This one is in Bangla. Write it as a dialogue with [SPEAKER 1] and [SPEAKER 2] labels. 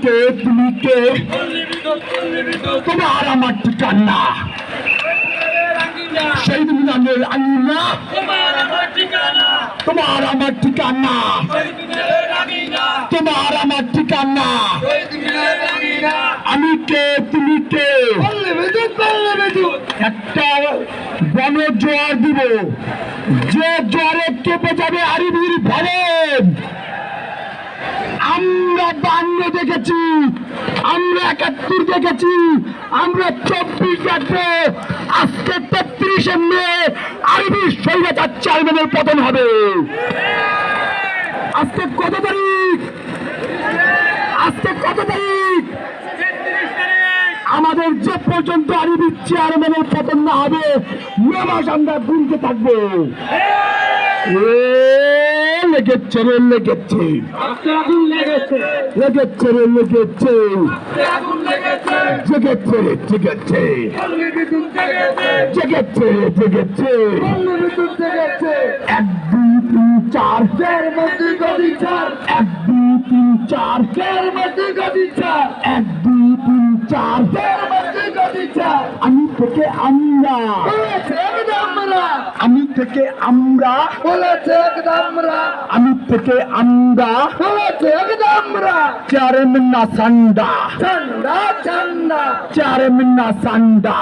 [SPEAKER 1] কে তুমি কে তোমার আমার ঠিকানা শহীদ মিনারের আঙিনা তোমার আমার ঠিকানা তোমার আমার ঠিকানা আমি কে তুমি কে একটা গণজোয়ার দিব যে জোয়ারে কেঁপে যাবে আরিবির ভবন। আমরা 52 দেখেছি, আমরা 71 দেখেছি, আমরা 24 দেখবো। আজকে 33 মে আরবি স্বৈরাচার চেয়ারম্যানের পতন হবে। আজকে কত তারিখ? আজকে কত তারিখ? আমাদের যে পর্যন্ত আরবি চেয়ারম্যানের পতন না হবে 9 মাস আমরা গুনতে থাকবো। লেগেছে রে লেগেছে লেগেছে রে লেগেছে জেগেছে রে জেগেছে জেগেছে রে জেগেছে 1 2 3 4 1 2 3 4 1 2 3 4 আমি থেকে আমরা আমি থেকে আমরা আমি থেকে আমরা চেয়ারম্যান না সান্ডা চেয়ারম্যান না সান্ডা